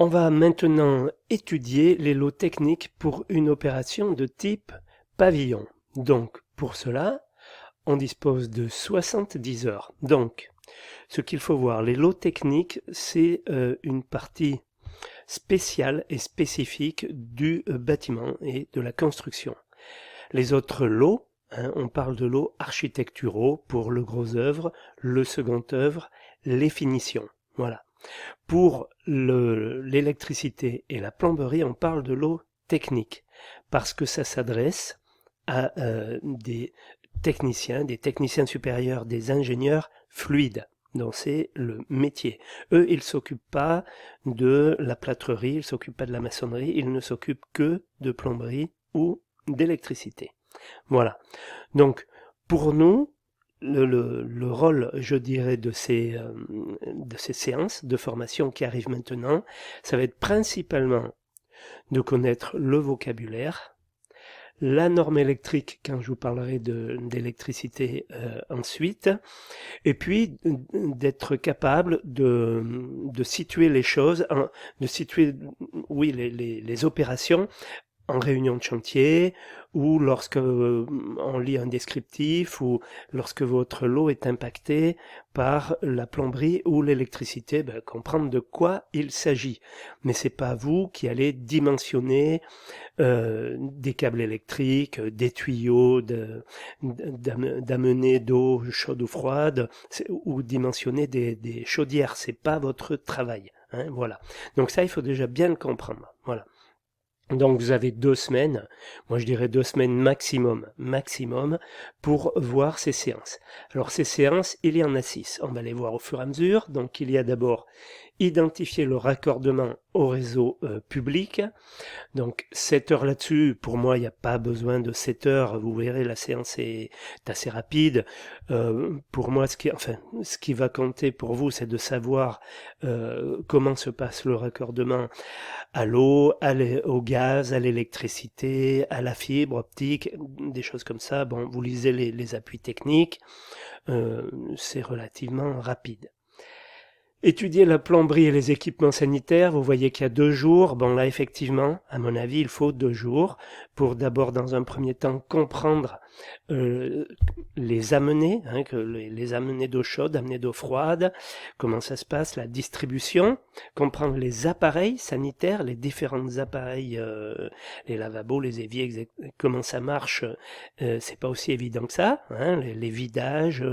On va maintenant étudier les lots techniques pour une opération de type pavillon. Donc, pour cela, on dispose de 70 heures. Donc, ce qu'il faut voir, les lots techniques, c'est une partie spéciale et spécifique du bâtiment et de la construction. Les autres lots, on parle de lots architecturaux pour le gros œuvre, le second œuvre, les finitions. Voilà. Pour l'électricité et la plomberie, on parle de l'eau technique, parce que ça s'adresse à des techniciens supérieurs, des ingénieurs fluides. Donc c'est le métier. Eux, ils ne s'occupent pas de la plâtrerie, ils ne s'occupent pas de la maçonnerie, ils ne s'occupent que de plomberie ou d'électricité. Voilà. Donc, pour nous, le rôle, je dirais, de ces séances de formation qui arrivent maintenant, ça va être principalement de connaître le vocabulaire, la norme électrique quand je vous parlerai d'électricité ensuite, et puis d'être capable de situer les choses, de situer, oui, les opérations en réunion de chantier, ou lorsque on lit un descriptif, ou lorsque votre lot est impacté par la plomberie ou l'électricité, comprendre de quoi il s'agit. Mais c'est pas vous qui allez dimensionner des câbles électriques, des tuyaux, d'amener d'eau chaude ou froide, ou dimensionner des chaudières. C'est pas votre travail. Hein, voilà. Donc ça, il faut déjà bien le comprendre. Voilà. Donc vous avez 2 semaines, moi je dirais 2 semaines maximum, pour voir ces séances. Alors ces séances, il y en a 6. On va les voir au fur et à mesure. Donc il y a d'abord identifier le raccordement au réseau public. Donc 7 heures là-dessus, pour moi il n'y a pas besoin de 7 heures, vous verrez la séance est assez rapide. Pour moi ce qui va compter pour vous c'est de savoir comment se passe le raccordement à l'eau, au gaz, à l'électricité, à la fibre optique, des choses comme ça. Bon, vous lisez les appuis techniques, c'est relativement rapide. Étudier la plomberie et les équipements sanitaires, vous voyez qu'il y a 2 jours. Bon là effectivement, à mon avis, il faut 2 jours pour d'abord dans un premier temps comprendre les amener, que les amener d'eau chaude, amener d'eau froide, comment ça se passe, la distribution, comprendre les appareils sanitaires, les différents appareils, les lavabos, les éviers, comment ça marche, c'est pas aussi évident que ça, les vidages,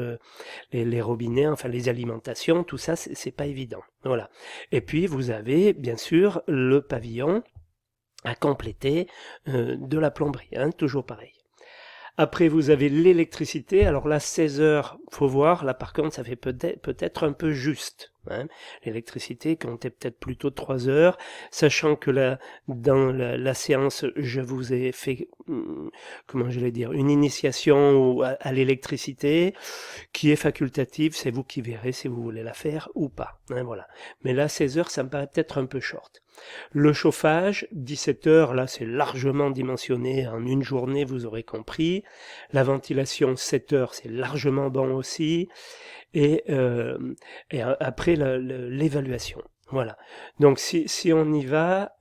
les robinets, enfin les alimentations, tout ça, c'est pas évident. Voilà. Et puis vous avez bien sûr le pavillon à compléter de la plomberie, toujours pareil. Après, vous avez l'électricité. Alors là, 16 heures, faut voir. Là, par contre, ça fait peut-être un peu juste. L'électricité comptait peut-être plutôt 3 heures, sachant que là, dans la séance, je vous ai fait, comment je vais dire, une initiation à l'électricité qui est facultative. C'est vous qui verrez si vous voulez la faire ou pas. Voilà. Mais là, 16 heures, ça me paraît peut-être un peu short. Le chauffage, 17 heures, là c'est largement dimensionné en une journée, vous aurez compris. La ventilation, 7 heures, c'est largement bon aussi. Et après l'évaluation. Voilà. Donc si on y va,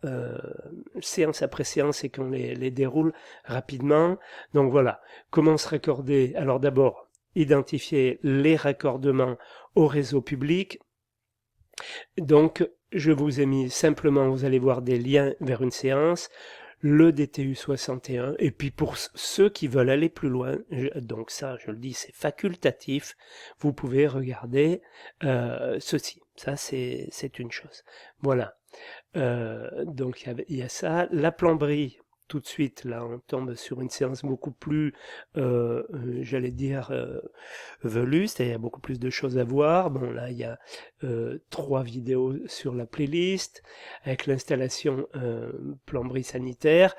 séance après séance et qu'on les déroule rapidement. Donc voilà, comment se raccorder? Alors d'abord, identifier les raccordements au réseau public. Donc, je vous ai mis simplement, vous allez voir des liens vers une séance, le DTU 61, et puis pour ceux qui veulent aller plus loin, donc ça, je le dis, c'est facultatif, vous pouvez regarder ceci. Ça, c'est une chose. Voilà. Donc, il y a ça. La plomberie, tout de suite, là, on tombe sur une séance beaucoup plus, j'allais dire, velue, c'est-à-dire beaucoup plus de choses à voir. Bon, là, il y a 3 vidéos sur la playlist, avec l'installation plomberie sanitaire.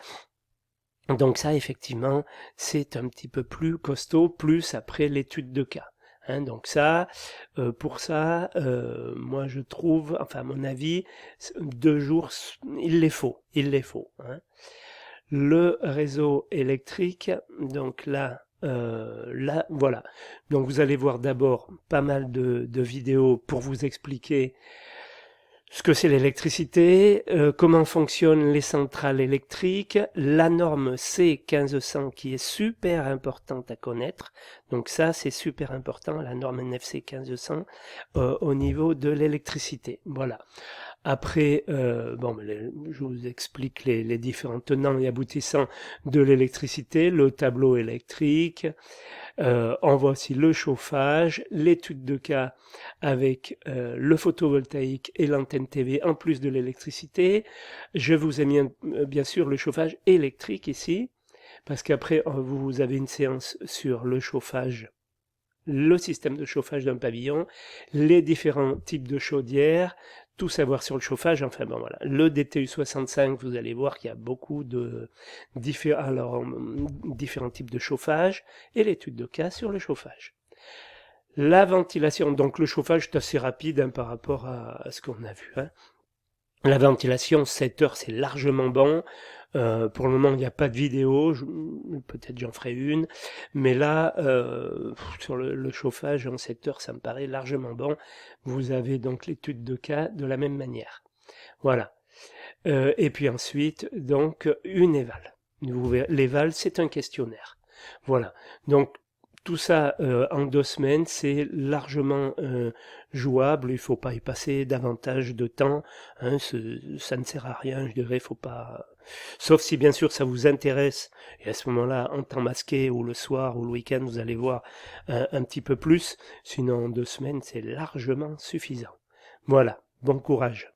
Donc ça, effectivement, c'est un petit peu plus costaud, plus après l'étude de cas. Donc ça, pour ça, moi je trouve, enfin à mon avis, 2 jours, il les faut. Le réseau électrique, donc là, voilà. Donc vous allez voir d'abord pas mal de vidéos pour vous expliquer ce que c'est l'électricité, comment fonctionnent les centrales électriques, la norme C1500 qui est super importante à connaître. Donc ça, c'est super important, la norme NFC 1500 au niveau de l'électricité. Voilà. Après, je vous explique les différents tenants et aboutissants de l'électricité, le tableau électrique. On voit aussi le chauffage, l'étude de cas avec le photovoltaïque et l'antenne TV en plus de l'électricité. Je vous ai mis bien sûr le chauffage électrique ici, parce qu'après vous avez une séance sur le chauffage, le système de chauffage d'un pavillon, les différents types de chaudières, tout savoir sur le chauffage, enfin bon voilà. Le DTU 65, vous allez voir qu'il y a beaucoup de différents types de chauffage et l'étude de cas sur le chauffage. La ventilation, donc le chauffage est assez rapide hein, par rapport à ce qu'on a vu. Hein. La ventilation, 7 heures, c'est largement bon. Pour le moment, il n'y a pas de vidéo. Peut-être j'en ferai une. Mais là, sur le chauffage en 7 heures, ça me paraît largement bon. Vous avez donc l'étude de cas de la même manière. Voilà. Et puis ensuite, donc, une éval. L'éval, c'est un questionnaire. Voilà. Donc, tout ça en 2 semaines, c'est largement jouable. Il ne faut pas y passer davantage de temps. Hein, ça ne sert à rien, je dirais. Faut pas. Sauf si bien sûr ça vous intéresse. Et à ce moment-là, en temps masqué ou le soir ou le week-end, vous allez voir un petit peu plus. Sinon, en 2 semaines, c'est largement suffisant. Voilà. Bon courage.